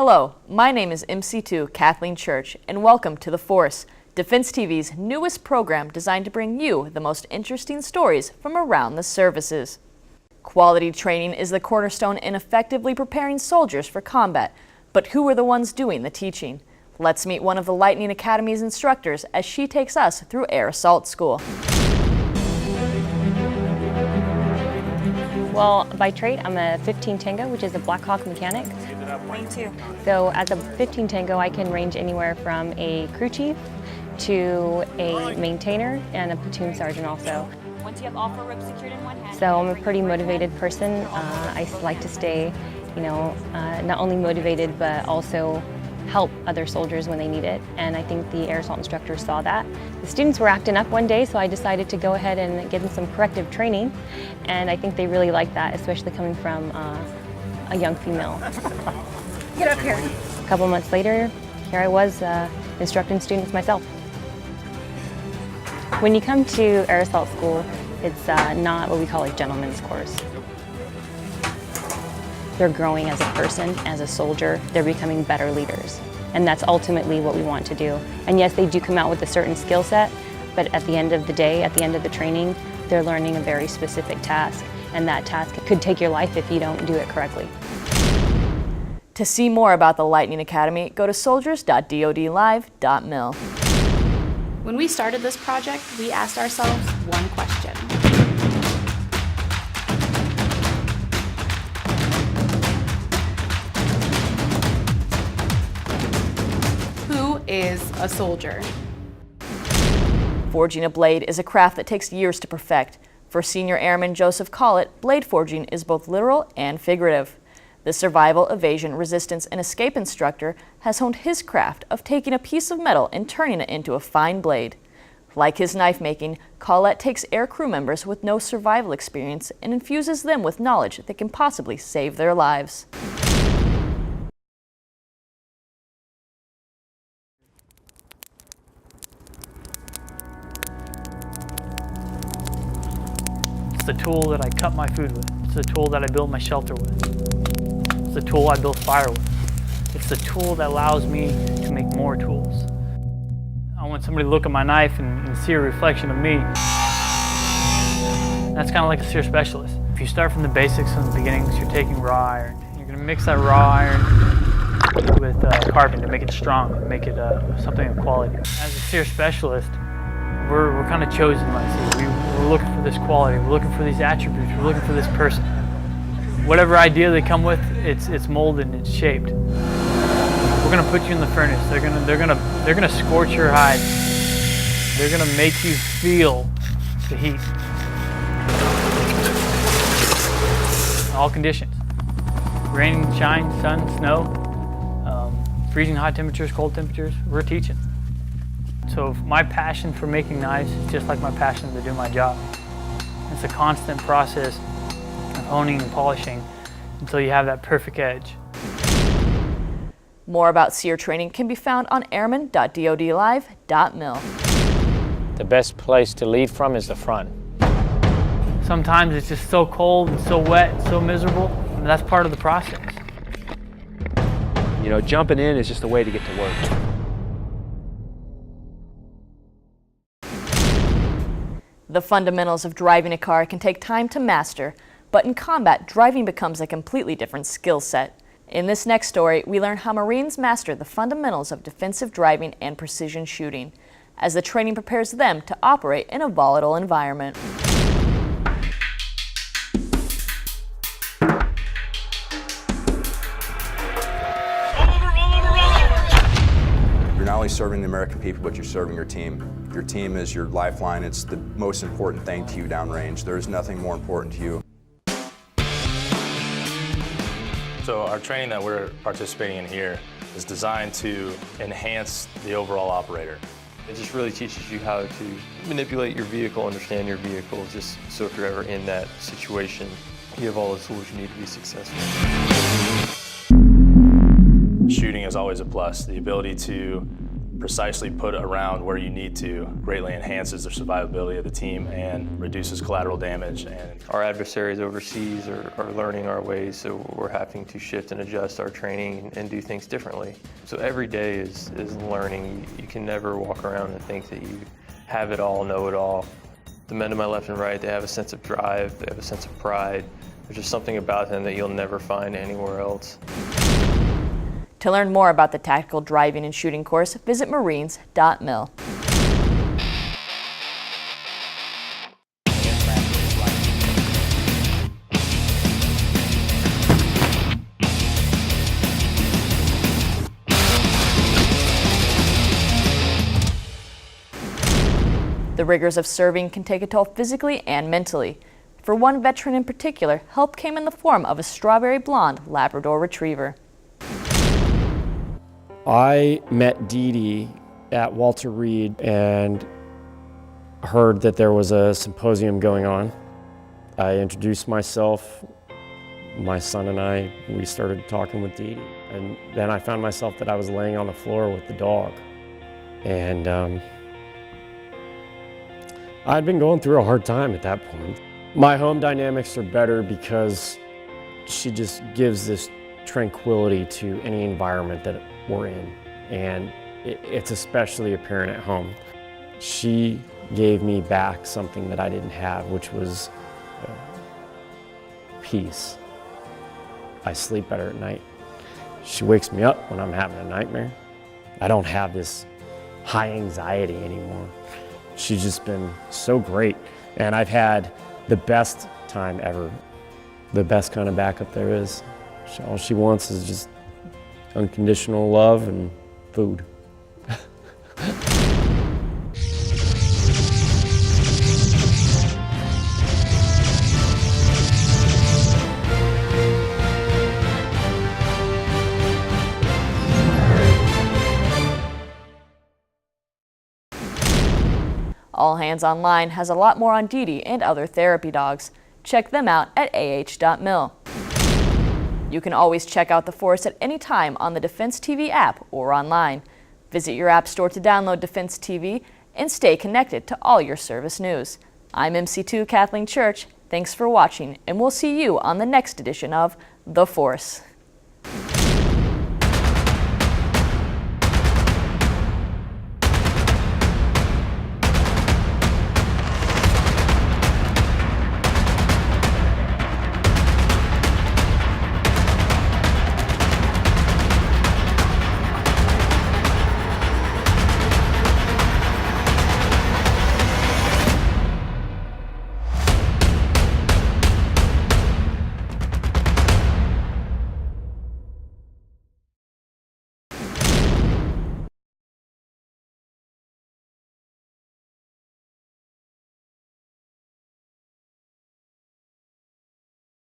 Hello, my name is MC2 Kathleen Church, and welcome to The Force, Defense TV's newest program designed to bring you the most interesting stories from around the services. Quality training is the cornerstone in effectively preparing soldiers for combat, but who are the ones doing the teaching? Let's meet one of the Lightning Academy's instructors as she takes us through Air Assault School. Well, by trade, I'm a 15 Tango, which is a Black Hawk mechanic. Me too. So as a 15 Tango, I can range anywhere from a crew chief to a maintainer and a platoon sergeant also. Once you have all four ropes secured in one hand. So I'm a pretty motivated person. I like to stay, not only motivated, but also help other soldiers when they need it. And I think the air assault instructors saw that. The students were acting up one day, so I decided to go ahead and give them some corrective training. And I think they really liked that, especially coming from a young female. Get up here. A couple months later, here I was instructing students myself. When you come to Air Assault School, it's not what we call a gentleman's course. They're growing as a person, as a soldier. They're becoming better leaders. And that's ultimately what we want to do. And yes, they do come out with a certain skill set, but at the end of the day, at the end of the training, they're learning a very specific task. And that task could take your life if you don't do it correctly. To see more about the Lightning Academy, go to soldiers.dodlive.mil. When we started this project, we asked ourselves one question. Who is a soldier? Forging a blade is a craft that takes years to perfect. For Senior Airman Joseph Collett, blade forging is both literal and figurative. The survival, evasion, resistance, and escape instructor has honed his craft of taking a piece of metal and turning it into a fine blade. Like his knife making, Collett takes air crew members with no survival experience and infuses them with knowledge that can possibly save their lives. It's the tool that I cut my food with. It's the tool that I build my shelter with. It's the tool I build fire with. It's the tool that allows me to make more tools. I want somebody to look at my knife and see a reflection of me. That's kind of like a sear specialist. If you start from the basics from the beginning, so you're taking raw iron. You're going to mix that raw iron with carbon to make it strong, to make it something of quality. As a sear specialist, we're kind of chosen, like, we're looking for this quality, we're looking for these attributes, we're looking for this person. Whatever idea they come with, it's molded and it's shaped. We're gonna put you in the furnace. They're gonna scorch your hide. They're gonna make you feel the heat. All conditions: rain, shine, sun, snow, freezing hot temperatures, cold temperatures. We're teaching. So my passion for making knives is just like my passion to do my job. It's a constant process of honing and polishing until you have that perfect edge. More about SEER training can be found on Airman.dodlive.mil. The best place to lead from is the front. Sometimes it's just so cold and so wet and so miserable, and that's part of the process. You know, jumping in is just a way to get to work. The fundamentals of driving a car can take time to master, but in combat, driving becomes a completely different skill set. In this next story, we learn how Marines master the fundamentals of defensive driving and precision shooting, as the training prepares them to operate in a volatile environment. You're not only serving the American people, but you're serving your team. Your team is your lifeline. It's the most important thing to you downrange. There is nothing more important to you. So our training that we're participating in here is designed to enhance the overall operator. It just really teaches you how to manipulate your vehicle, understand your vehicle, just so if you're ever in that situation, you have all the tools you need to be successful. Shooting is always a plus. The ability to precisely put around where you need to greatly enhances the survivability of the team and reduces collateral damage. And our adversaries overseas are learning our ways, so we're having to shift and adjust our training and do things differently. So every day is learning. You can never walk around and think that you have it all, know it all. The men to my left and right, they have a sense of drive, they have a sense of pride. There's just something about them that you'll never find anywhere else. To learn more about the Tactical Driving and Shooting course, visit Marines.mil. The rigors of serving can take a toll physically and mentally. For one veteran in particular, help came in the form of a strawberry blonde Labrador Retriever. I met Dee Dee at Walter Reed and heard that there was a symposium going on. I introduced myself. My son and I, we started talking with Dee Dee. And then I found myself that I was laying on the floor with the dog. And I'd been going through a hard time at that point. My home dynamics are better because she just gives this tranquility to any environment that we're in, and it's especially apparent at home. She gave me back something that I didn't have, which was peace. I sleep better at night. She wakes me up when I'm having a nightmare. I don't have this high anxiety anymore. She's just been so great, and I've had the best time ever. The best kind of backup there is. All she wants is just unconditional love and food. All Hands Online has a lot more on Dee Dee and other therapy dogs. Check them out at ah.mil. You can always check out the force at any time on the Defense TV app or online. Visit your app store to download Defense TV and stay connected to all your service news. I'm MC2 Kathleen Church. Thanks for watching, and we'll see you on the next edition of The Force.